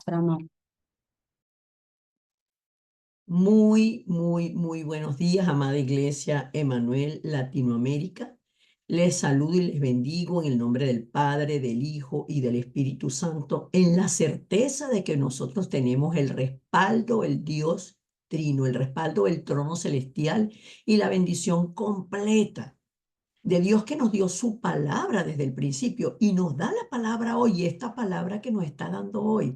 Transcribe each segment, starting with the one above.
Pero no. Muy buenos días, amada Iglesia Emanuel Latinoamérica. Les saludo y les bendigo en el nombre del Padre, del Hijo y del Espíritu Santo, en la certeza de que nosotros tenemos el respaldo del Dios Trino, el respaldo del trono celestial y la bendición completa de Dios que nos dio su palabra desde el principio y nos da la palabra hoy, y esta palabra que nos está dando hoy,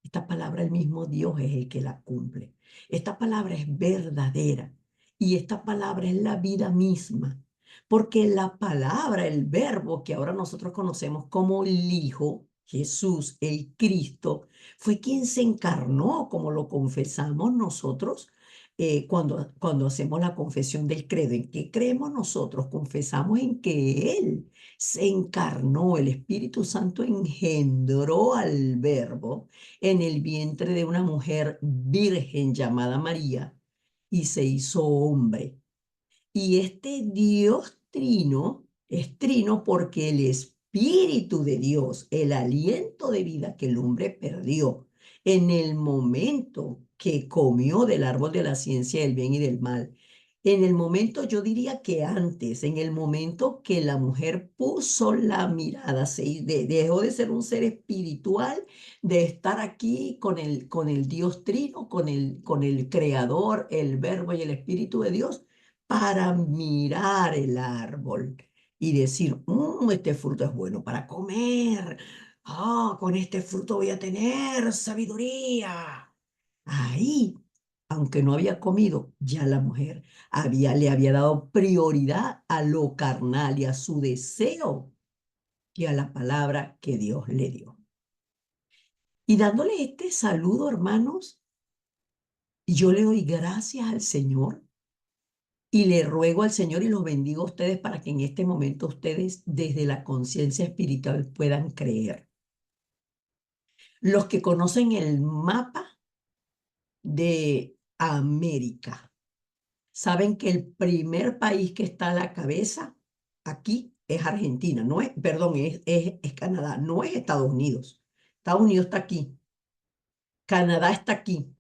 esta palabra el mismo Dios es el que la cumple. Esta palabra es verdadera y esta palabra es la vida misma, porque la palabra, el verbo que ahora nosotros conocemos como el Hijo, Jesús, el Cristo, fue quien se encarnó, como lo confesamos nosotros cuando hacemos la confesión del credo. ¿En qué creemos nosotros? Confesamos en que Él se encarnó, el Espíritu Santo engendró al Verbo en el vientre de una mujer virgen llamada María y se hizo hombre. Y este Dios trino es trino porque el Espíritu de Dios, el aliento de vida que el hombre perdió en el momento que comió del árbol de la ciencia del bien y del mal, en el momento, yo diría que antes, en el momento que la mujer puso la mirada, dejó de ser un ser espiritual, de estar aquí con el Dios trino, con el Creador, el Verbo y el Espíritu de Dios para mirar el árbol y decir, este fruto es bueno para comer. Con este fruto voy a tener sabiduría. Ahí, aunque no había comido, ya la mujer le había dado prioridad a lo carnal y a su deseo y a la palabra que Dios le dio. Y dándole este saludo, hermanos, yo le doy gracias al Señor. Y le ruego al Señor y los bendigo a ustedes para que en este momento ustedes desde la conciencia espiritual puedan creer. Los que conocen el mapa de América saben que el primer país que está a la cabeza aquí es Argentina, no es, perdón, es Canadá, no es Estados Unidos. Estados Unidos está aquí, Canadá está aquí.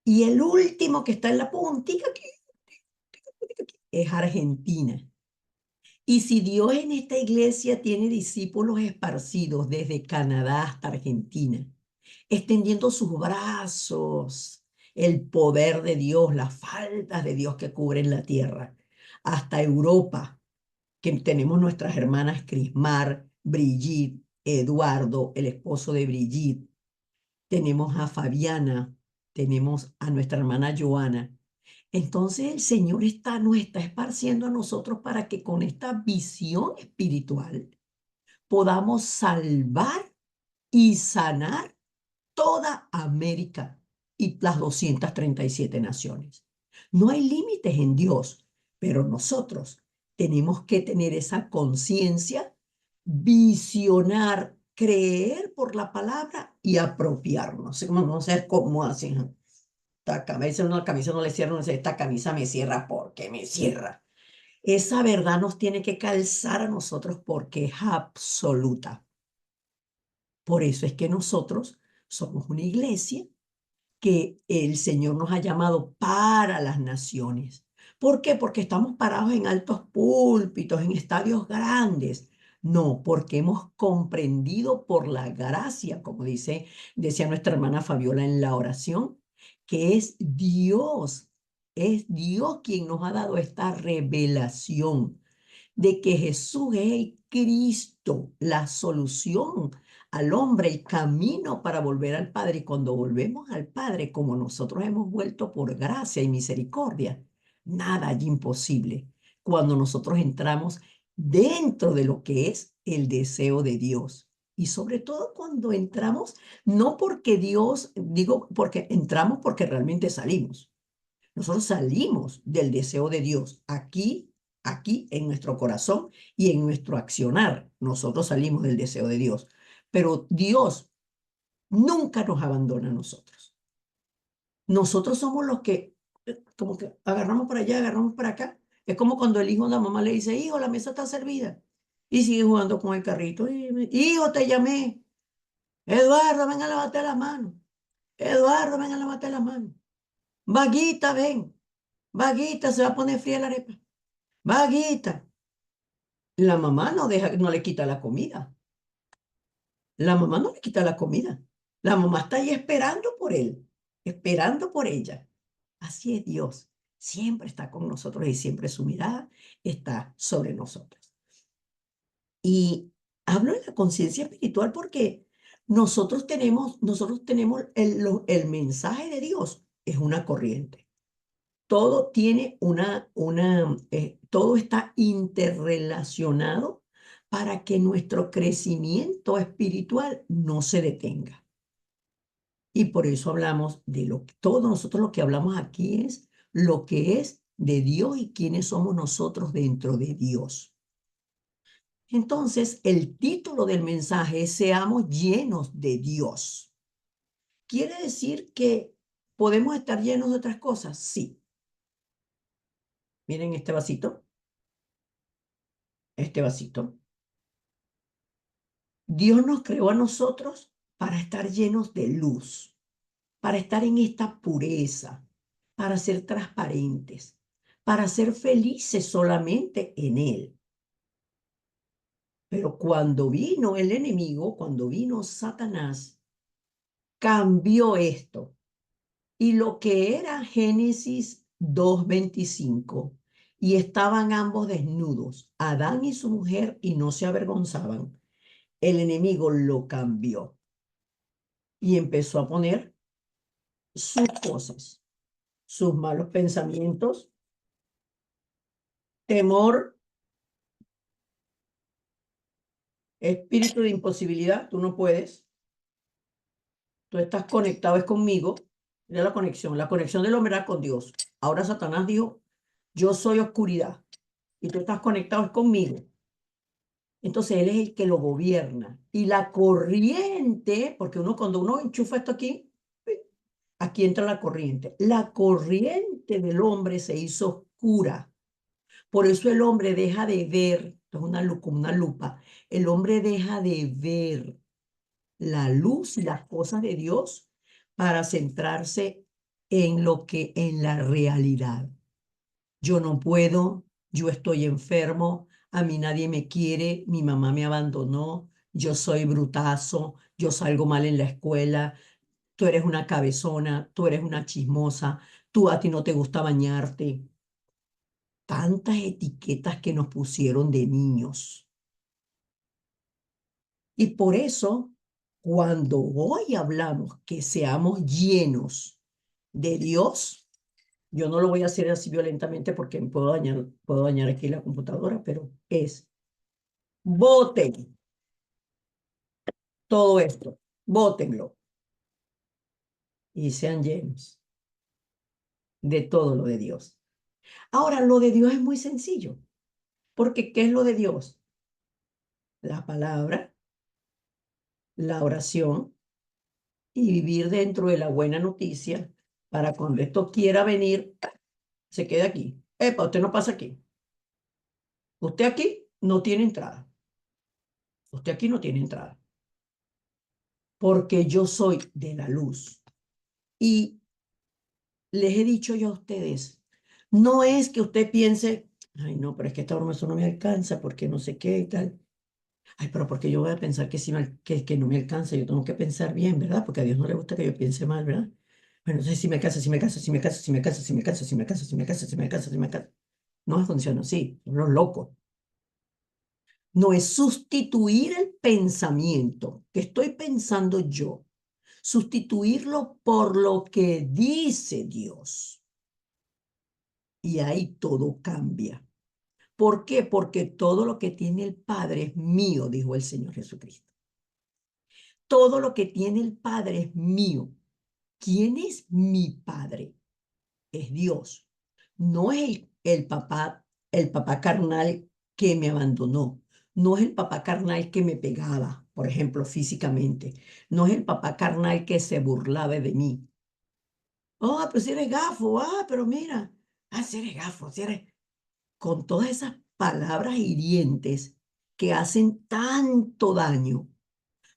Y el último que está en la puntica aquí es Argentina. Y si Dios en esta iglesia tiene discípulos esparcidos desde Canadá hasta Argentina, extendiendo sus brazos, el poder de Dios, las faltas de Dios que cubren la tierra, hasta Europa, que tenemos nuestras hermanas Crismar, Brigitte, Eduardo, el esposo de Brigitte, tenemos a Fabiana, tenemos a nuestra hermana Joana. Entonces el Señor nos está esparciendo a nosotros para que con esta visión espiritual podamos salvar y sanar toda América y las 237 naciones. No hay límites en Dios, pero nosotros tenemos que tener esa conciencia, visionar, creer por la palabra y apropiarnos. No sé cómo hacen. Esta camisa no le cierra, no sé, esta camisa me cierra porque me cierra. Esa verdad nos tiene que calzar a nosotros porque es absoluta. Por eso es que nosotros somos una iglesia que el Señor nos ha llamado para las naciones. ¿Por qué? Porque estamos parados en altos púlpitos, en estadios grandes. No, porque hemos comprendido por la gracia, como decía nuestra hermana Fabiola en la oración, que es Dios quien nos ha dado esta revelación de que Jesús es el Cristo, la solución al hombre, el camino para volver al Padre. Y cuando volvemos al Padre, como nosotros hemos vuelto por gracia y misericordia, nada hay imposible. Cuando nosotros entramos dentro de lo que es el deseo de Dios. Y sobre todo cuando entramos, no porque Dios, digo, porque entramos porque realmente salimos. Nosotros salimos del deseo de Dios aquí en nuestro corazón y en nuestro accionar. Nosotros salimos del deseo de Dios. Pero Dios nunca nos abandona a nosotros. Nosotros somos los que, como que agarramos para allá, agarramos para acá. Es como cuando el hijo a la mamá le dice, hijo, la mesa está servida. Y sigue jugando con el carrito. Hijo, te llamé. Eduardo, ven a lavarte las manos. Eduardo, ven a lavarte las manos. Vaguita, ven. Vaguita, se va a poner fría la arepa. Vaguita. La mamá no deja, no le quita la comida. La mamá no le quita la comida. La mamá está ahí esperando por él, esperando por ella. Así es Dios. Siempre está con nosotros y siempre su mirada está sobre nosotros. Y hablo de la conciencia espiritual porque nosotros tenemos el mensaje de Dios, es una corriente. Todo tiene todo está interrelacionado para que nuestro crecimiento espiritual no se detenga. Y por eso hablamos de todo nosotros lo que hablamos aquí es lo que es de Dios y quiénes somos nosotros dentro de Dios. Entonces, el título del mensaje es Seamos llenos de Dios. ¿Quiere decir que podemos estar llenos de otras cosas? Sí. Miren este vasito, este vasito. Dios nos creó a nosotros para estar llenos de luz, para estar en esta pureza, para ser transparentes, para ser felices solamente en Él. Pero cuando vino el enemigo, cuando vino Satanás, cambió esto. Y lo que era Génesis 2:25, y estaban ambos desnudos, Adán y su mujer, y no se avergonzaban, el enemigo lo cambió y empezó a poner sus cosas, sus malos pensamientos, temor, espíritu de imposibilidad, tú no puedes, tú estás conectado es conmigo. Mira la conexión del hombre era con Dios. Ahora Satanás dijo, yo soy oscuridad y tú estás conectado es conmigo. Entonces él es el que lo gobierna. Y la corriente, porque cuando uno enchufa esto aquí, aquí entra la corriente. La corriente del hombre se hizo oscura. Por eso el hombre deja de ver, es como una lupa, el hombre deja de ver la luz y las cosas de Dios para centrarse en la realidad. Yo no puedo, yo estoy enfermo, a mí nadie me quiere, mi mamá me abandonó, yo soy brutazo, yo salgo mal en la escuela, tú eres una cabezona, tú eres una chismosa, tú a ti no te gusta bañarte. Tantas etiquetas que nos pusieron de niños. Y por eso, cuando hoy hablamos que seamos llenos de Dios, yo no lo voy a hacer así violentamente porque puedo dañar aquí la computadora, pero es, voten todo esto, votenlo y sean llenos de todo lo de Dios. Ahora, lo de Dios es muy sencillo, porque ¿qué es lo de Dios? La palabra, la oración y vivir dentro de la buena noticia para cuando esto quiera venir, se quede aquí. Epa, usted no pasa aquí. Usted aquí no tiene entrada. Usted aquí no tiene entrada. Porque yo soy de la luz. Y les he dicho yo a ustedes, no es que usted piense, ay no, pero es que esta broma eso no me alcanza porque no sé qué y tal. Ay, pero porque yo voy a pensar que, que no me alcanza, yo tengo que pensar bien, ¿verdad? Porque a Dios no le gusta que yo piense mal, ¿verdad? Bueno, entonces si me casa, si me casa, si me casa, si me casa, si me casa, si me casa, si me casa, si me casa, si me casa. No funciona así, los locos. No es sustituir el pensamiento que estoy pensando yo, sustituirlo por lo que dice Dios. Y ahí todo cambia. ¿Por qué? Porque todo lo que tiene el Padre es mío, dijo el Señor Jesucristo. Todo lo que tiene el Padre es mío. ¿Quién es mi Padre? Es Dios. No es el papá carnal que me abandonó. No es el papá carnal que me pegaba, por ejemplo, físicamente. No es el papá carnal que se burlaba de mí. Oh, pero si eres gafo, pero mira, si eres gafo, si eres... Con todas esas palabras hirientes que hacen tanto daño,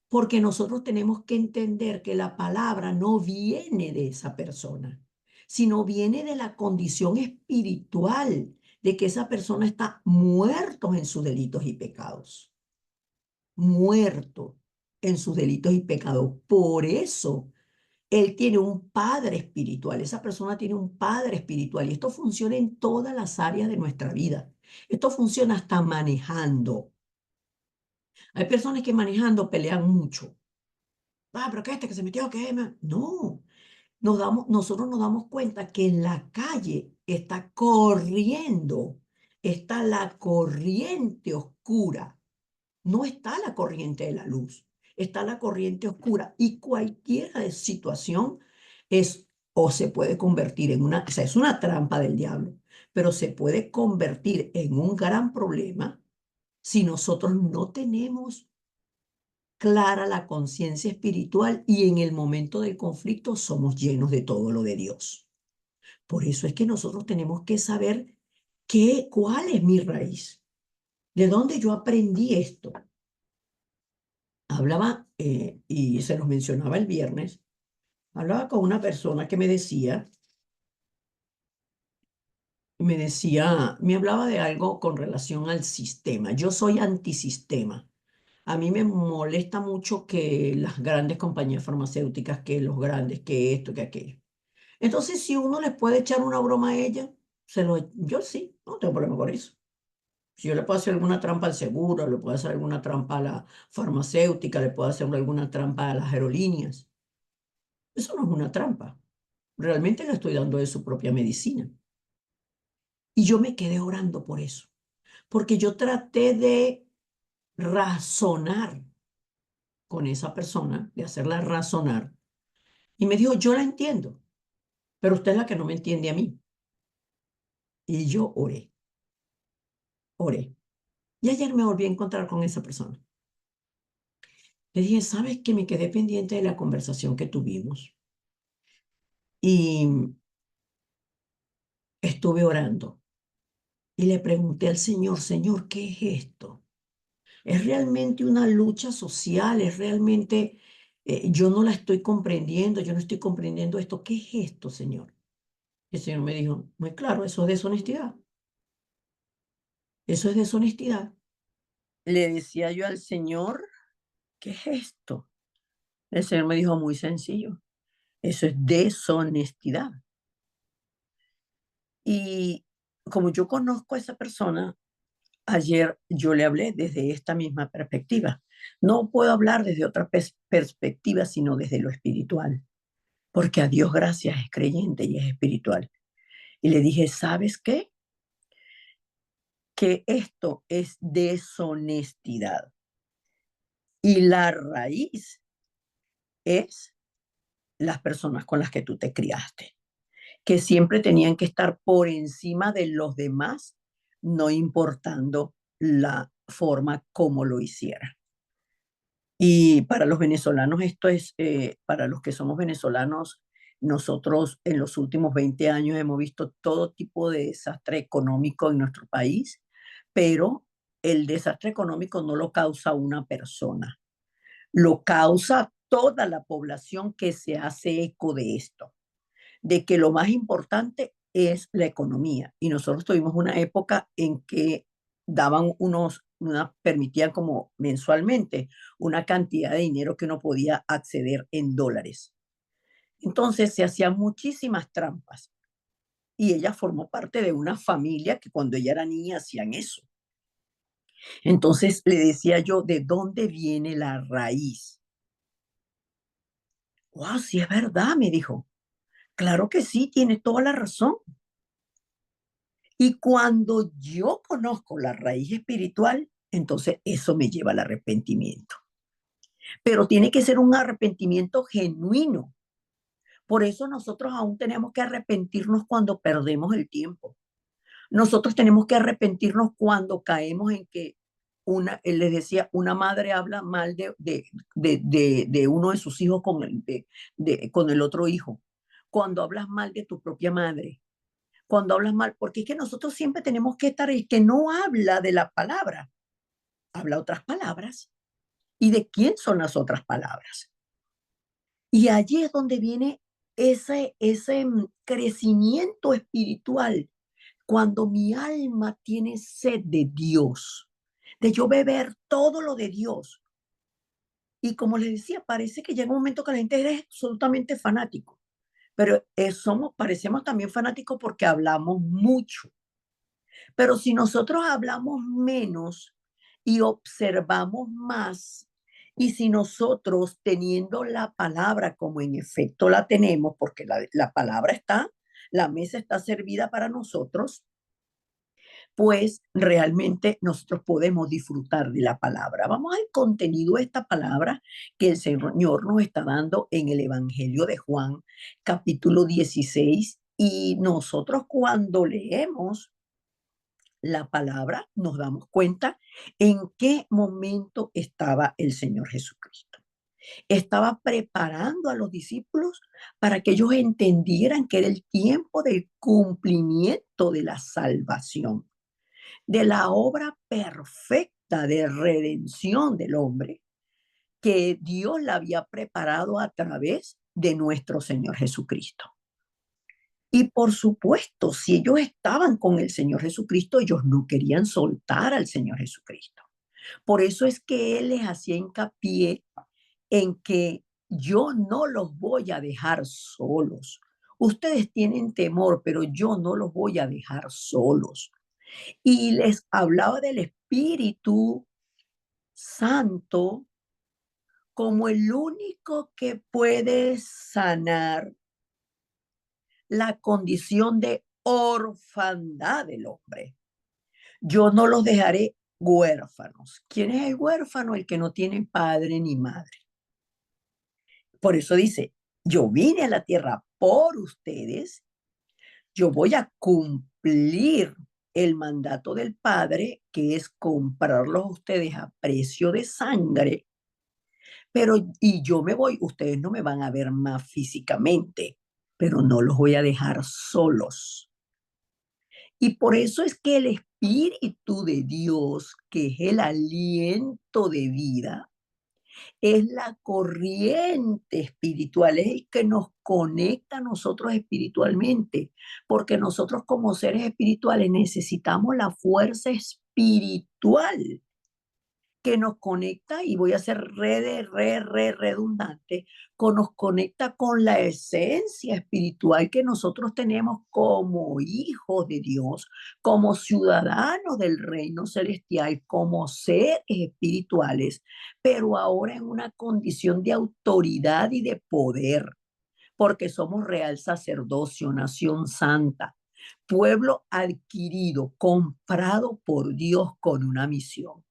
porque nosotros tenemos que entender que la palabra no viene de esa persona, sino viene de la condición espiritual de que esa persona está muerto en sus delitos y pecados, muerto en sus delitos y pecados. Por eso él tiene un padre espiritual, esa persona tiene un padre espiritual y esto funciona en todas las áreas de nuestra vida. Esto funciona hasta manejando. Hay personas que manejando pelean mucho. Ah, pero que este que se metió, que no, nosotros nos damos cuenta que en la calle está corriendo, está la corriente oscura, no está la corriente de la luz, está la corriente oscura y cualquiera de situación es o se puede convertir en una, o sea, es una trampa del diablo, pero se puede convertir en un gran problema si nosotros no tenemos clara la conciencia espiritual y en el momento del conflicto somos llenos de todo lo de Dios. Por eso es que nosotros tenemos que saber cuál es mi raíz, de dónde yo aprendí esto. Hablaba, y se los mencionaba el viernes, hablaba con una persona que me hablaba de algo con relación al sistema. Yo soy antisistema. A mí me molesta mucho que las grandes compañías farmacéuticas, que los grandes, que esto, que aquello. Entonces, si uno les puede echar una broma a ella, yo sí, no tengo problema con eso. Si yo le puedo hacer alguna trampa al seguro, le puedo hacer alguna trampa a la farmacéutica, le puedo hacer alguna trampa a las aerolíneas. Eso no es una trampa. Realmente le estoy dando de su propia medicina. Y yo me quedé orando por eso, porque yo traté de razonar con esa persona, de hacerla razonar. Y me dijo, yo la entiendo, pero usted es la que no me entiende a mí. Y yo oré, oré. Y ayer me volví a encontrar con esa persona. Le dije, ¿sabes que me quedé pendiente de la conversación que tuvimos? Y estuve orando y le pregunté al Señor, Señor, ¿qué es esto? ¿Es realmente una lucha social? ¿Es realmente, yo no la estoy comprendiendo, yo no estoy comprendiendo esto? ¿Qué es esto, Señor? Y el Señor me dijo, muy claro, eso es deshonestidad. Eso es deshonestidad. Le decía yo al Señor, ¿qué es esto? El Señor me dijo, muy sencillo, eso es deshonestidad. Y como yo conozco a esa persona, ayer yo le hablé desde esta misma perspectiva. No puedo hablar desde otra perspectiva, sino desde lo espiritual, porque a Dios gracias es creyente y es espiritual. Y le dije, ¿sabes qué? Que esto es deshonestidad. Y la raíz es las personas con las que tú te criaste, que siempre tenían que estar por encima de los demás, no importando la forma como lo hicieran. Y para los venezolanos, esto es, para los que somos venezolanos, nosotros en los últimos 20 años hemos visto todo tipo de desastre económico en nuestro país, pero el desastre económico no lo causa una persona, lo causa toda la población que se hace eco de esto, de que lo más importante es la economía. Y nosotros tuvimos una época en que permitían como mensualmente una cantidad de dinero que uno podía acceder en dólares. Entonces se hacían muchísimas trampas y ella formó parte de una familia que cuando ella era niña hacían eso. Entonces le decía yo, ¿de dónde viene la raíz? Wow, sí es verdad, me dijo. Claro que sí, tiene toda la razón. Y cuando yo conozco la raíz espiritual, entonces eso me lleva al arrepentimiento. Pero tiene que ser un arrepentimiento genuino. Por eso nosotros aún tenemos que arrepentirnos cuando perdemos el tiempo. Nosotros tenemos que arrepentirnos cuando caemos en que él les decía, una madre habla mal de uno de sus hijos con el otro hijo. Cuando hablas mal de tu propia madre, cuando hablas mal, porque es que nosotros siempre tenemos que estar, el que no habla de la palabra, habla otras palabras. ¿Y de quién son las otras palabras? Y allí es donde viene ese crecimiento espiritual, cuando mi alma tiene sed de Dios, de yo beber todo lo de Dios. Y como les decía, parece que llega un momento que la gente es absolutamente fanático, pero parecemos también fanáticos porque hablamos mucho. Pero si nosotros hablamos menos y observamos más, y si nosotros teniendo la palabra como en efecto la tenemos, porque la palabra está, la mesa está servida para nosotros, pues realmente nosotros podemos disfrutar de la palabra. Vamos al contenido de esta palabra que el Señor nos está dando en el Evangelio de Juan, capítulo 16. Y nosotros cuando leemos la palabra, nos damos cuenta en qué momento estaba el Señor Jesucristo. Estaba preparando a los discípulos para que ellos entendieran que era el tiempo del cumplimiento de la salvación, de la obra perfecta de redención del hombre que Dios la había preparado a través de nuestro Señor Jesucristo. Y por supuesto, si ellos estaban con el Señor Jesucristo, ellos no querían soltar al Señor Jesucristo. Por eso es que Él les hacía hincapié en que yo no los voy a dejar solos. Ustedes tienen temor, pero yo no los voy a dejar solos. Y les hablaba del Espíritu Santo como el único que puede sanar la condición de orfandad del hombre. Yo no los dejaré huérfanos. ¿Quién es el huérfano? El que no tiene padre ni madre. Por eso dice, yo vine a la tierra por ustedes, yo voy a cumplir el mandato del Padre, que es comprarlos a ustedes a precio de sangre, pero y yo me voy, ustedes no me van a ver más físicamente, pero no los voy a dejar solos. Y por eso es que el Espíritu de Dios, que es el aliento de vida, es la corriente espiritual, es el que nos conecta a nosotros espiritualmente, porque nosotros como seres espirituales necesitamos la fuerza espiritual que nos conecta, y voy a ser redundante, nos conecta con la esencia espiritual que nosotros tenemos como hijos de Dios, como ciudadanos del reino celestial, como seres espirituales, pero ahora en una condición de autoridad y de poder, porque somos real sacerdocio, nación santa, pueblo adquirido, comprado por Dios con una misión.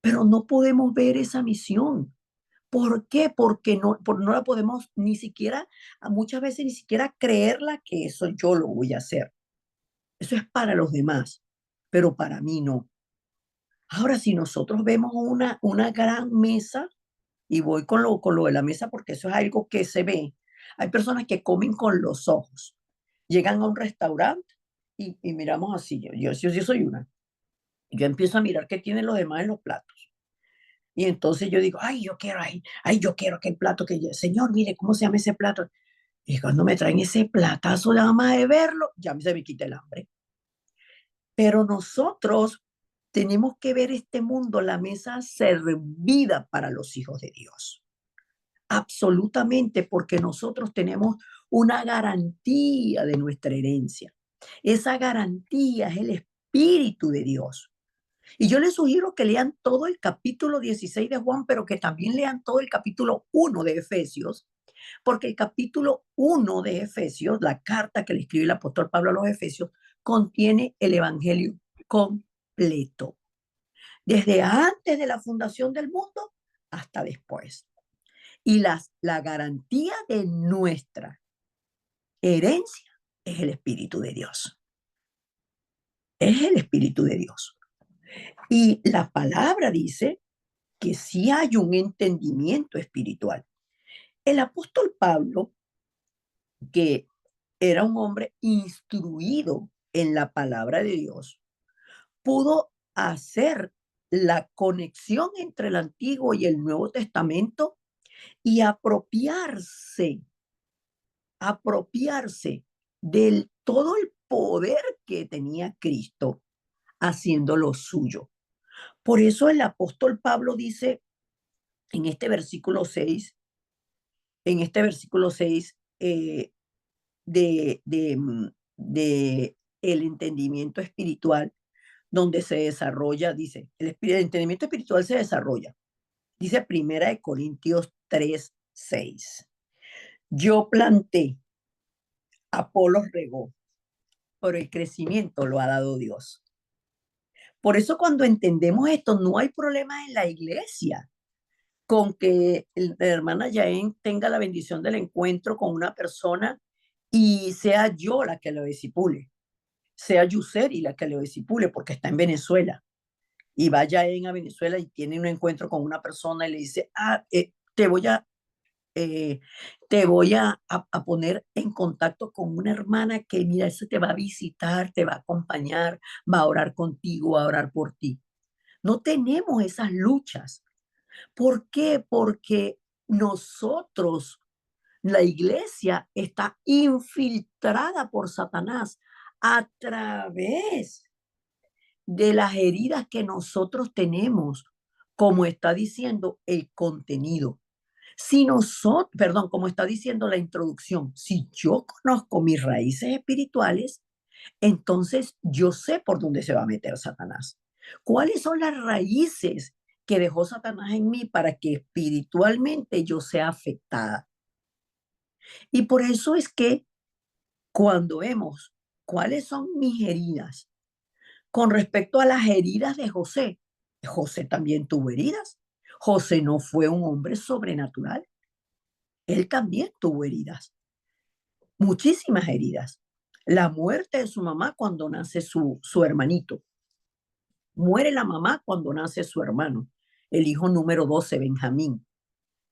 Pero no podemos ver esa misión. ¿Por qué? Porque no la podemos ni siquiera, muchas veces ni siquiera creerla que eso yo lo voy a hacer. Eso es para los demás, pero para mí no. Ahora, si nosotros vemos una gran mesa, y voy con lo de la mesa porque eso es algo que se ve, hay personas que comen con los ojos. Llegan a un restaurante y miramos así, yo soy una. Yo empiezo a mirar qué tienen los demás en los platos. Y entonces yo digo, ay, yo quiero ahí, ay, yo quiero aquel plato señor, mire, ¿cómo se llama ese plato? Y cuando me traen ese platazo, nada más de verlo, ya se me quita el hambre. Pero nosotros tenemos que ver este mundo, la mesa servida para los hijos de Dios. Absolutamente, porque nosotros tenemos una garantía de nuestra herencia. Esa garantía es el Espíritu de Dios. Y yo les sugiero que lean todo el capítulo 16 de Juan, pero que también lean todo el capítulo 1 de Efesios, porque el capítulo 1 de Efesios, la carta que le escribe el apóstol Pablo a los Efesios, contiene el Evangelio completo, desde antes de la fundación del mundo hasta después. Y la garantía de nuestra herencia es el Espíritu de Dios. Es el Espíritu de Dios. Y la palabra dice que sí hay un entendimiento espiritual. El apóstol Pablo, que era un hombre instruido en la palabra de Dios, pudo hacer la conexión entre el Antiguo y el Nuevo Testamento y apropiarse del todo el poder que tenía Cristo haciendo lo suyo. Por eso el apóstol Pablo dice en este versículo 6, en este versículo 6 de el entendimiento espiritual, donde se desarrolla, dice, el entendimiento espiritual se desarrolla. Dice Primera de Corintios 3:6. Yo planté, Apolos regó, pero el crecimiento lo ha dado Dios. Por eso cuando entendemos esto, no hay problema en la iglesia con que la hermana Yaén tenga la bendición del encuentro con una persona y sea yo la que lo disipule, sea Yuseri la que lo disipule porque está en Venezuela y vaya a Venezuela y tiene un encuentro con una persona y le dice, eh, te voy a poner en contacto con una hermana que, mira, eso te va a visitar, te va a acompañar, va a orar contigo, va a orar por ti. No tenemos esas luchas. ¿Por qué? Porque nosotros, la iglesia, está infiltrada por Satanás a través de las heridas que nosotros tenemos, como está diciendo el contenido. Si nosotros, perdón, como está diciendo la introducción, si yo conozco mis raíces espirituales, entonces yo sé por dónde se va a meter Satanás. ¿Cuáles son las raíces que dejó Satanás en mí para que espiritualmente yo sea afectada? Y por eso es que cuando vemos cuáles son mis heridas con respecto a las heridas de José, José también tuvo heridas. José no fue un hombre sobrenatural. Él también tuvo heridas, muchísimas heridas. La muerte de su mamá cuando nace su hermanito. Muere la mamá cuando nace su hermano, el hijo número 12, Benjamín.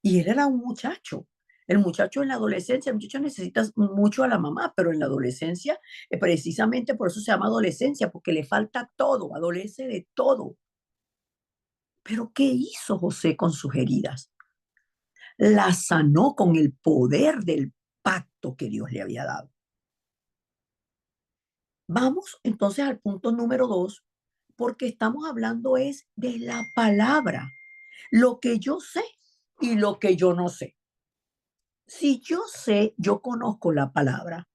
Y él era un muchacho. El muchacho en la adolescencia, el muchacho necesita mucho a la mamá, pero en la adolescencia, precisamente por eso se llama adolescencia, porque le falta todo, adolece de todo. Pero ¿qué hizo José con sus heridas? La sanó con el poder del pacto que Dios le había dado. Vamos entonces al punto número 2, porque estamos hablando es de la palabra, lo que yo sé y lo que yo no sé. Si yo sé, yo conozco la palabra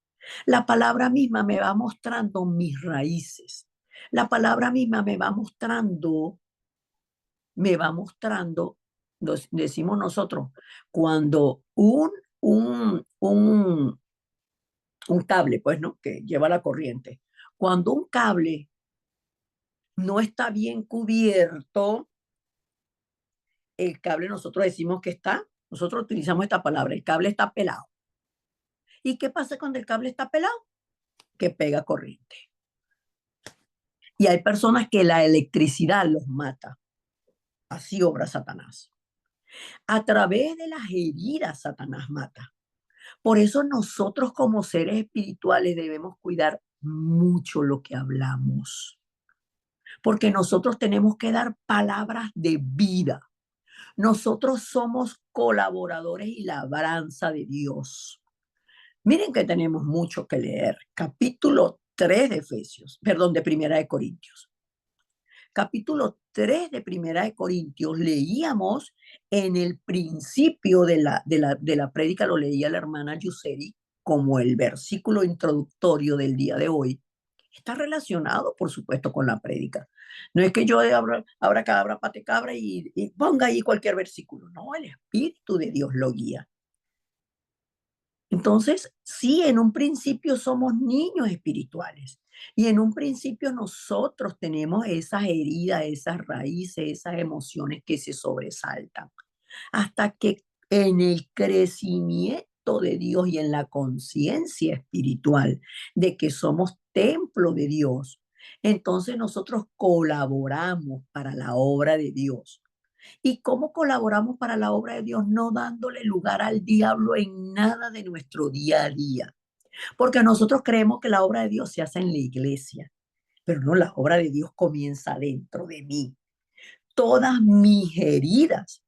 misma me va mostrando mis raíces. La palabra misma me va mostrando, decimos nosotros, cuando un cable, pues, ¿no? Que lleva la corriente. Cuando un cable no está bien cubierto, el cable nosotros decimos que nosotros utilizamos esta palabra, el cable está pelado. ¿Y qué pasa cuando el cable está pelado? Que pega corriente. Y hay personas que la electricidad los mata. Así obra Satanás. A través de las heridas Satanás mata. Por eso nosotros como seres espirituales debemos cuidar mucho lo que hablamos. Porque nosotros tenemos que dar palabras de vida. Nosotros somos colaboradores y labranza de Dios. Miren que tenemos mucho que leer. Capítulo 3 de Efesios, perdón, de Primera de Corintios. Capítulo 3 de Primera de Corintios leíamos en el principio de la prédica, lo leía la hermana Yuseri como el versículo introductorio del día de hoy. Está relacionado, por supuesto, con la prédica. No es que yo abra cabra, pate cabra y ponga ahí cualquier versículo. No, el Espíritu de Dios lo guía. Entonces, sí, en un principio somos niños espirituales y en un principio nosotros tenemos esas heridas, esas raíces, esas emociones que se sobresaltan, hasta que en el crecimiento de Dios y en la conciencia espiritual de que somos templo de Dios, entonces nosotros colaboramos para la obra de Dios. ¿Y cómo colaboramos para la obra de Dios? No dándole lugar al diablo en nada de nuestro día a día. Porque nosotros creemos que la obra de Dios se hace en la iglesia, pero no, la obra de Dios comienza dentro de mí. todas mis heridas,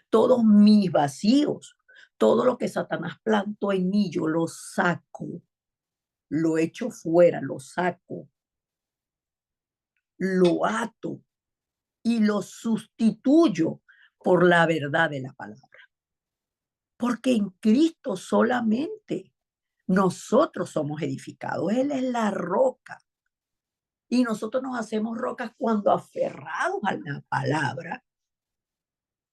todos mis vacíos, todo lo que Satanás plantó en mí, yo lo saco, lo echo fuera, lo saco, lo ato y lo sustituyo por la verdad de la palabra. Porque en Cristo solamente nosotros somos edificados. Él es la roca. Y nosotros nos hacemos rocas cuando aferrados a la palabra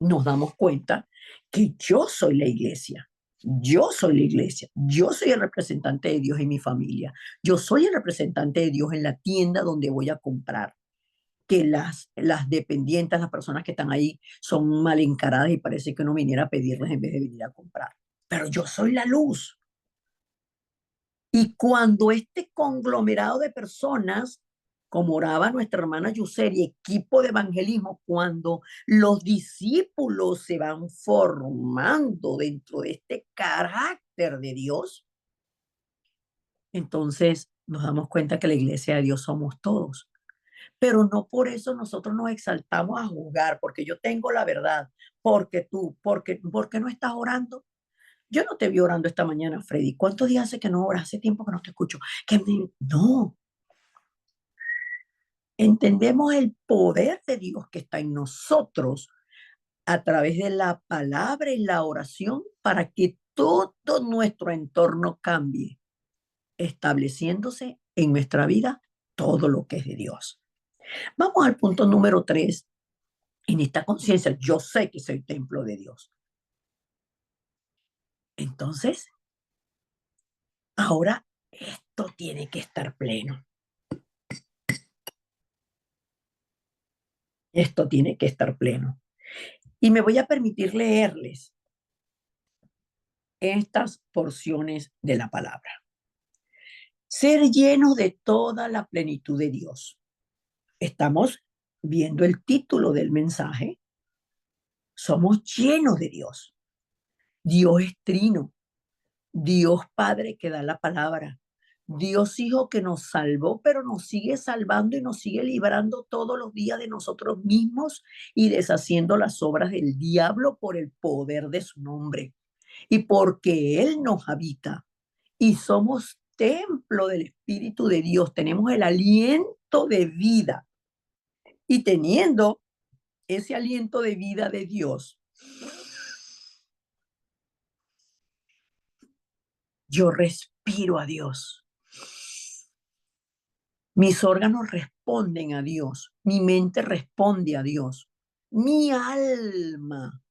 nos damos cuenta que yo soy la iglesia. Yo soy la iglesia. Yo soy el representante de Dios en mi familia. Yo soy el representante de Dios en la tienda donde voy a comprar. Que las dependientes, las personas que están ahí, son mal encaradas y parece que uno viniera a pedirles en vez de venir a comprar. Pero yo soy la luz. Y cuando este conglomerado de personas, como oraba nuestra hermana Yuseri, equipo de evangelismo, cuando los discípulos se van formando dentro de este carácter de Dios, entonces nos damos cuenta que la iglesia de Dios somos todos. Pero no por eso nosotros nos exaltamos a juzgar, porque yo tengo la verdad, porque tú, porque no estás orando. Yo no te vi orando esta mañana, Freddy. ¿Cuántos días hace que no oras? Hace tiempo que no te escucho. No, entendemos el poder de Dios que está en nosotros a través de la palabra y la oración para que todo nuestro entorno cambie, estableciéndose en nuestra vida todo lo que es de Dios. Vamos al punto número 3. En esta conciencia, yo sé que soy templo de Dios. Entonces, ahora esto tiene que estar pleno. Esto tiene que estar pleno. Y me voy a permitir leerles estas porciones de la palabra. Ser llenos de toda la plenitud de Dios. Estamos viendo el título del mensaje. Somos llenos de Dios. Dios es trino. Dios Padre que da la palabra. Dios Hijo que nos salvó, pero nos sigue salvando y nos sigue librando todos los días de nosotros mismos y deshaciendo las obras del diablo por el poder de su nombre. Y porque Él nos habita y somos templo del Espíritu de Dios, tenemos el aliento de vida. Y teniendo ese aliento de vida de Dios, yo respiro a Dios. Mis órganos responden a Dios, mi mente responde a Dios, mi alma.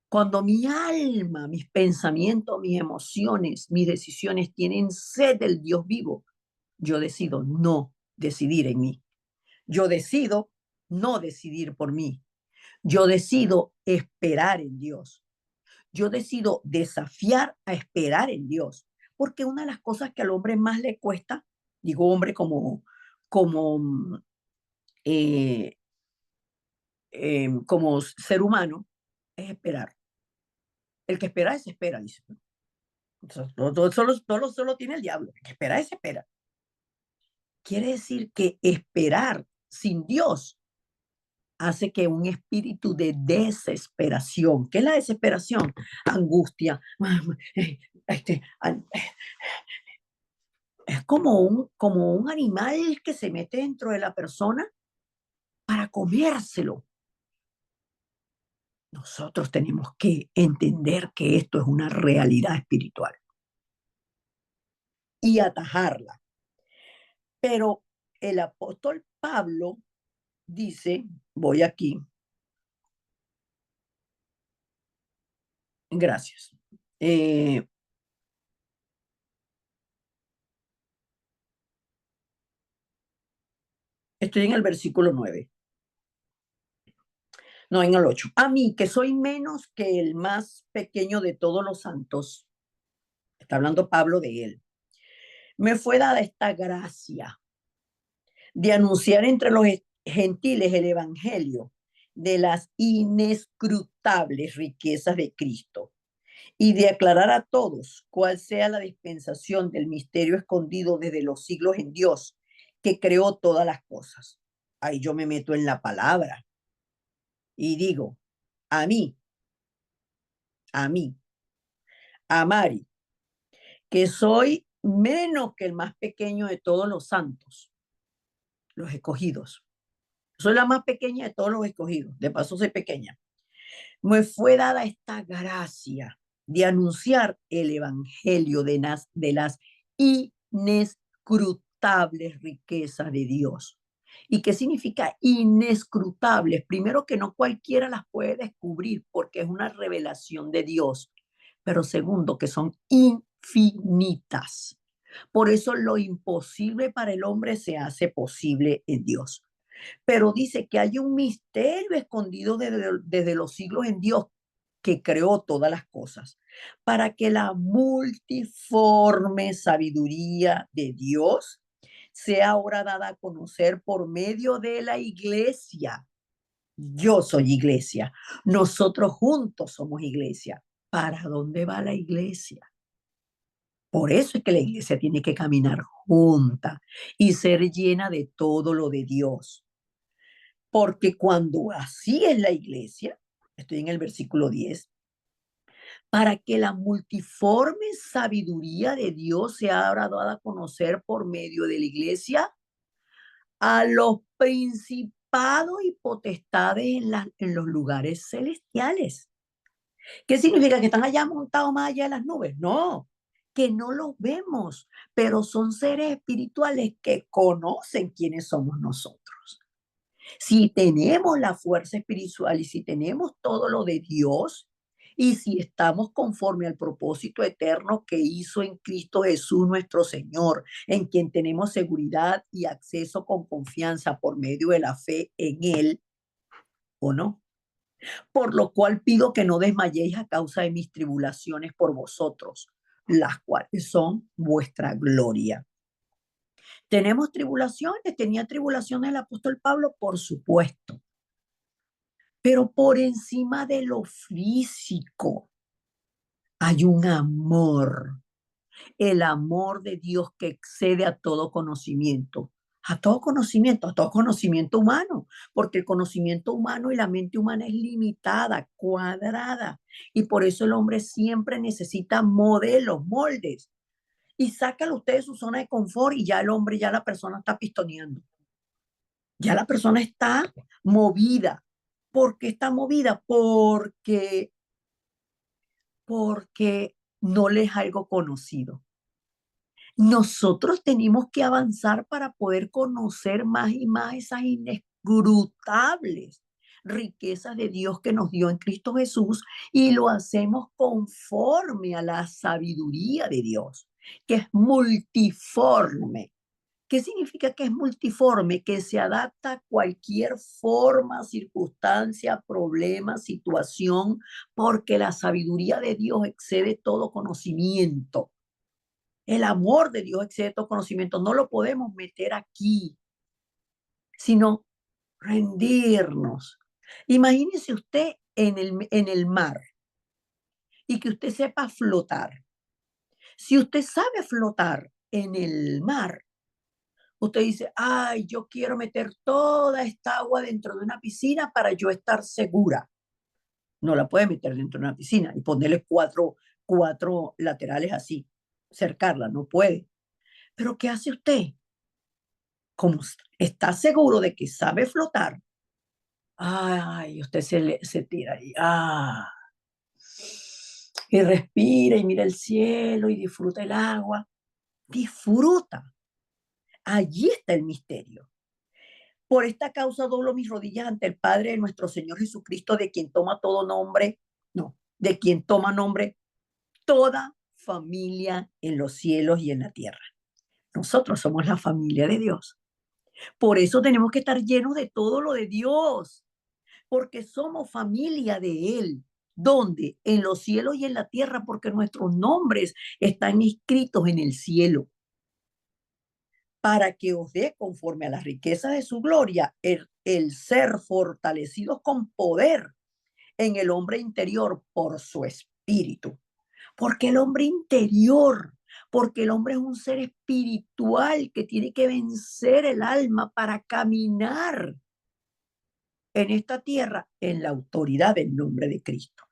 Cuando mi alma, mis pensamientos, mis emociones, mis decisiones tienen sed del Dios vivo, yo decido no decidir en mí. Yo decido no decidir por mí. Yo decido esperar en Dios. Yo decido desafiar a esperar en Dios. Porque una de las cosas que al hombre más le cuesta, digo hombre como, eh, como ser humano, es esperar. El que espera desespera, dice. Solo tiene el diablo. El que espera desespera. Quiere decir que esperar sin Dios hace que un espíritu de desesperación, ¿qué es la desesperación? Angustia. Este, es como un animal que se mete dentro de la persona para comérselo. Nosotros tenemos que entender que esto es una realidad espiritual y atajarla. Pero el apóstol Pablo dice, voy aquí, gracias. Estoy en el versículo 9. No, en el 8. A mí, que soy menos que el más pequeño de todos los santos, está hablando Pablo de él, me fue dada esta gracia de anunciar entre los gentiles el evangelio de las inescrutables riquezas de Cristo y de aclarar a todos cuál sea la dispensación del misterio escondido desde los siglos en Dios, que creó todas las cosas. ahí yo me meto en la palabra y digo, a mí, a mí, a Mari, que soy menos que el más pequeño de todos los santos, los escogidos. Soy la más pequeña de todos los escogidos. De paso, soy pequeña. Me fue dada esta gracia de anunciar el evangelio de las inescrutables riquezas de Dios. ¿Y qué significa inescrutables? Primero, que no cualquiera las puede descubrir porque es una revelación de Dios. Pero segundo, que son infinitas. Por eso lo imposible para el hombre se hace posible en Dios. Pero dice que hay un misterio escondido desde los siglos en Dios que creó todas las cosas, para que la multiforme sabiduría de Dios sea ahora dada a conocer por medio de la iglesia. Yo soy iglesia, nosotros juntos somos iglesia. ¿Para dónde va la iglesia? Por eso es que la iglesia tiene que caminar junta y ser llena de todo lo de Dios. Porque cuando así es la iglesia, estoy en el versículo 10, para que la multiforme sabiduría de Dios sea ahora dada a conocer por medio de la iglesia a los principados y potestades en los lugares celestiales. ¿Qué significa? ¿Que están allá montados más allá de las nubes? No, que no los vemos, pero son seres espirituales que conocen quiénes somos nosotros. Si tenemos la fuerza espiritual y si tenemos todo lo de Dios y si estamos conforme al propósito eterno que hizo en Cristo Jesús nuestro Señor, en quien tenemos seguridad y acceso con confianza por medio de la fe en Él, ¿o no? Por lo cual pido que no desmayéis a causa de mis tribulaciones por vosotros, las cuales son vuestra gloria. ¿Tenemos tribulaciones? ¿Tenía tribulaciones el apóstol Pablo? Por supuesto. Pero por encima de lo físico hay un amor, el amor de Dios que excede a todo conocimiento humano, porque el conocimiento humano y la mente humana es limitada, cuadrada, y por eso el hombre siempre necesita modelos, moldes, y sácalo usted de su zona de confort y ya el hombre, ya la persona está pistoneando, ya la persona está movida. ¿Por qué está movida? Porque no le es algo conocido. Nosotros tenemos que avanzar para poder conocer más y más esas inescrutables riquezas de Dios que nos dio en Cristo Jesús y lo hacemos conforme a la sabiduría de Dios, que es multiforme. ¿Qué significa que es multiforme? Que se adapta a cualquier forma, circunstancia, problema, situación, porque la sabiduría de Dios excede todo conocimiento. El amor de Dios excede todo conocimiento. No lo podemos meter aquí, sino rendirnos. Imagínese usted en el mar y que usted sepa flotar. Si usted sabe flotar en el mar, usted dice, ay, yo quiero meter toda esta agua dentro de una piscina para yo estar segura. No la puede meter dentro de una piscina y ponerle cuatro laterales así, cercarla, no puede. Pero ¿qué hace usted? Como está seguro de que sabe flotar, ay, usted se tira ahí, y respira y mira el cielo y disfruta el agua. Disfruta. Allí está el misterio. Por esta causa doblo mis rodillas ante el Padre de nuestro Señor Jesucristo, de quien toma todo nombre, no, de quien toma nombre toda familia en los cielos y en la tierra. Nosotros somos la familia de Dios. Por eso tenemos que estar llenos de todo lo de Dios, porque somos familia de Él. ¿Dónde? En los cielos y en la tierra, porque nuestros nombres están escritos en el cielo, para que os dé conforme a las riquezas de su gloria el ser fortalecidos con poder en el hombre interior por su espíritu. Porque el hombre interior, porque el hombre es un ser espiritual que tiene que vencer el alma para caminar en esta tierra en la autoridad del nombre de Cristo.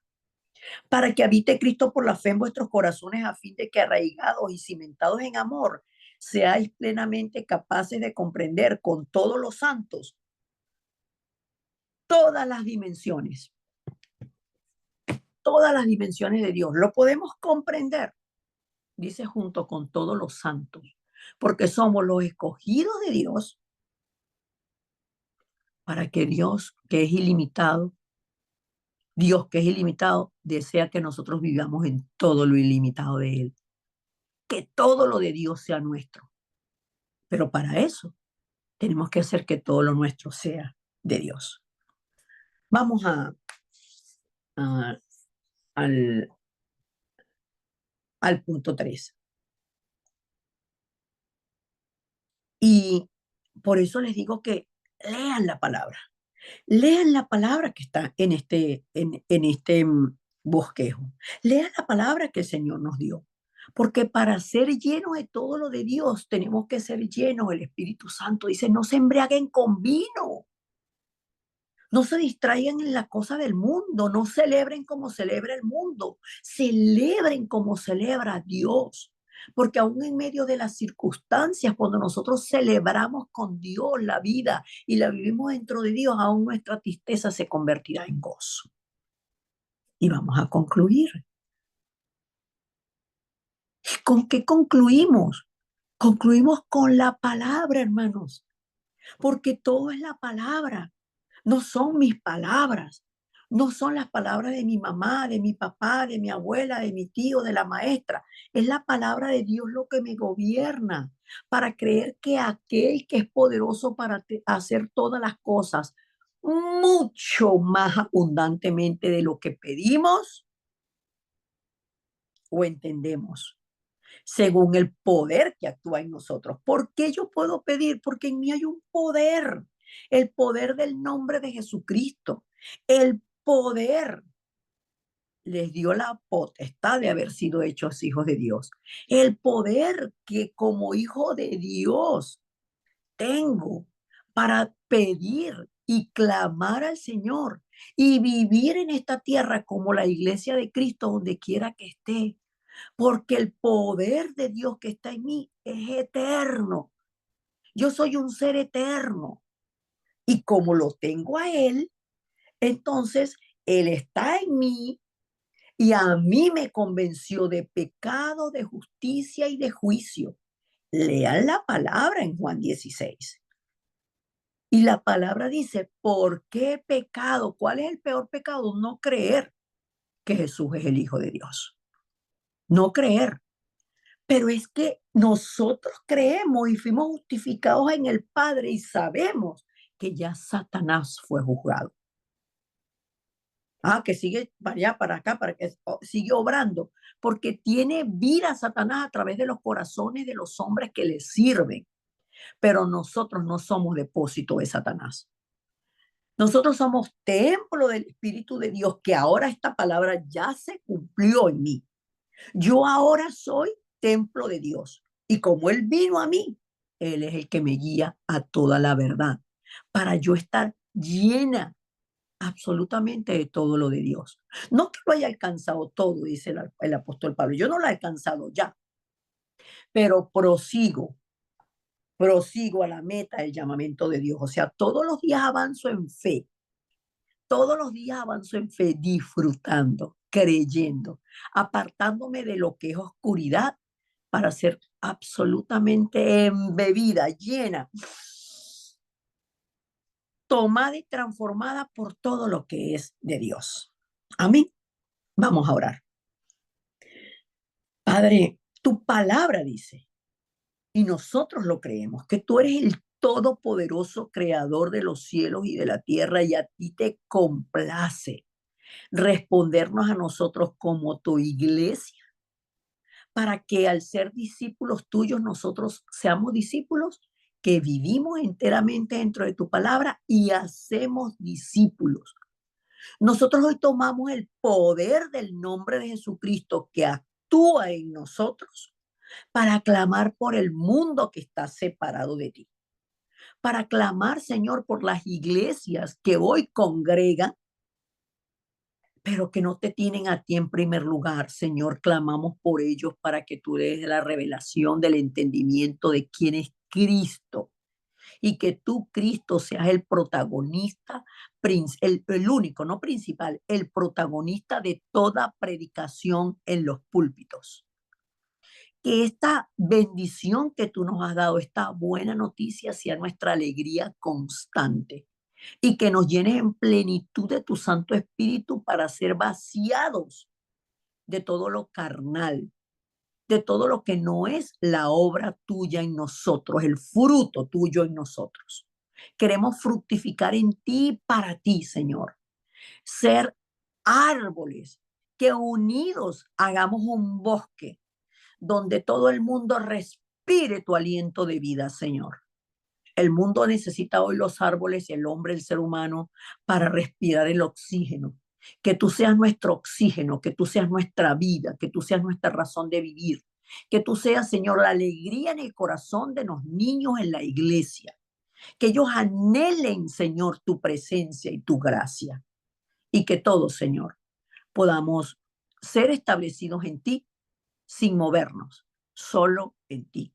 Para que habite Cristo por la fe en vuestros corazones, a fin de que arraigados y cimentados en amor, seáis plenamente capaces de comprender con todos los santos todas las dimensiones, todas las dimensiones de Dios. Lo podemos comprender, dice, junto con todos los santos, porque somos los escogidos de Dios para que Dios, que es ilimitado, Dios que es ilimitado, desea que nosotros vivamos en todo lo ilimitado de Él, que todo lo de Dios sea nuestro. Pero para eso tenemos que hacer que todo lo nuestro sea de Dios. Vamos a- al, al punto 3. Y por eso les digo que lean la palabra. Lean la palabra que está en este bosquejo. Lean la palabra que el Señor nos dio. Porque para ser llenos de todo lo de Dios, tenemos que ser llenos del Espíritu Santo. Dice, no se embriaguen con vino. No se distraigan en la cosa del mundo. No celebren como celebra el mundo. Celebren como celebra Dios. Porque aún en medio de las circunstancias, cuando nosotros celebramos con Dios la vida y la vivimos dentro de Dios, aún nuestra tristeza se convertirá en gozo. Y vamos a concluir. ¿Con qué concluimos? Concluimos con la palabra, hermanos, porque todo es la palabra. No son mis palabras, no son las palabras de mi mamá, de mi papá, de mi abuela, de mi tío, de la maestra. Es la palabra de Dios lo que me gobierna para creer que aquel que es poderoso para hacer todas las cosas mucho más abundantemente de lo que pedimos o entendemos, según el poder que actúa en nosotros. ¿Por qué yo puedo pedir? Porque en mí hay un poder, el poder del nombre de Jesucristo, el poder les dio la potestad de haber sido hechos hijos de Dios, el poder que como hijo de Dios tengo para pedir y clamar al Señor y vivir en esta tierra como la iglesia de Cristo donde quiera que esté, porque el poder de Dios que está en mí es eterno. Yo soy un ser eterno y como lo tengo a Él, entonces Él está en mí y a mí me convenció de pecado, de justicia y de juicio. Lean la palabra en Juan 16. Y la palabra dice, ¿por qué pecado? ¿Cuál es el peor pecado? No creer que Jesús es el Hijo de Dios. No creer. Pero es que nosotros creemos y fuimos justificados en el Padre y sabemos que ya Satanás fue juzgado. Que sigue para allá, para acá, para que sigue obrando, porque tiene vida Satanás a través de los corazones de los hombres que le sirven. Pero nosotros no somos depósito de Satanás. Nosotros somos templo del Espíritu de Dios, que ahora esta palabra ya se cumplió en mí. Yo ahora soy templo de Dios. Y como Él vino a mí, Él es el que me guía a toda la verdad, para yo estar llena absolutamente de todo lo de Dios. No que lo haya alcanzado todo, dice el apóstol Pablo. Yo no lo he alcanzado ya, pero prosigo a la meta del llamamiento de Dios. O sea, todos los días avanzo en fe, todos los días avanzo en fe, disfrutando, creyendo, apartándome de lo que es oscuridad para ser absolutamente embebida, llena, tomada y transformada por todo lo que es de Dios. Amén. Vamos a orar. Padre, tu palabra dice, y nosotros lo creemos, que tú eres el todopoderoso creador de los cielos y de la tierra y a ti te complace respondernos a nosotros como tu iglesia para que al ser discípulos tuyos nosotros seamos discípulos que vivimos enteramente dentro de tu palabra y hacemos discípulos. Nosotros hoy tomamos el poder del nombre de Jesucristo que actúa en nosotros para clamar por el mundo que está separado de ti, para clamar, Señor, por las iglesias que hoy congregan, pero que no te tienen a ti en primer lugar. Señor, clamamos por ellos para que tú des la revelación del entendimiento de quién es Cristo y que tú, Cristo, seas el protagonista, el único, no principal, el protagonista de toda predicación en los púlpitos. Que esta bendición que tú nos has dado, esta buena noticia, sea nuestra alegría constante y que nos llenes en plenitud de tu Santo Espíritu para ser vaciados de todo lo carnal, de todo lo que no es la obra tuya en nosotros, el fruto tuyo en nosotros. Queremos fructificar en ti, para ti, Señor. Ser árboles que unidos hagamos un bosque donde todo el mundo respire tu aliento de vida, Señor. El mundo necesita hoy los árboles, el hombre, el ser humano, para respirar el oxígeno. Que tú seas nuestro oxígeno, que tú seas nuestra vida, que tú seas nuestra razón de vivir. Que tú seas, Señor, la alegría en el corazón de los niños en la iglesia. Que ellos anhelen, Señor, tu presencia y tu gracia. Y que todos, Señor, podamos ser establecidos en ti sin movernos, solo en ti.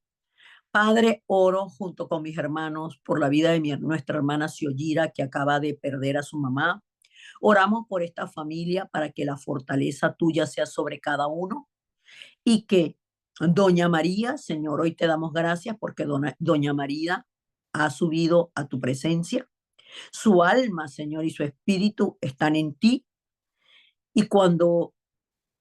Padre, oro junto con mis hermanos por la vida de nuestra hermana Xiojira, que acaba de perder a su mamá. Oramos por esta familia para que la fortaleza tuya sea sobre cada uno y que Doña María, Señor, hoy te damos gracias porque Doña María ha subido a tu presencia. Su alma, Señor, y su espíritu están en ti. Y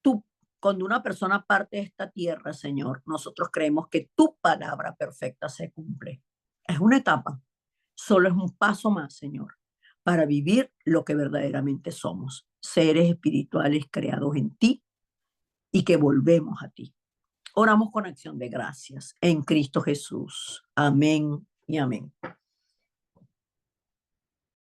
tú, cuando una persona parte de esta tierra, Señor, nosotros creemos que tu palabra perfecta se cumple. Es una etapa, solo es un paso más, Señor, para vivir lo que verdaderamente somos, seres espirituales creados en ti y que volvemos a ti. Oramos con acción de gracias en Cristo Jesús. Amén y amén.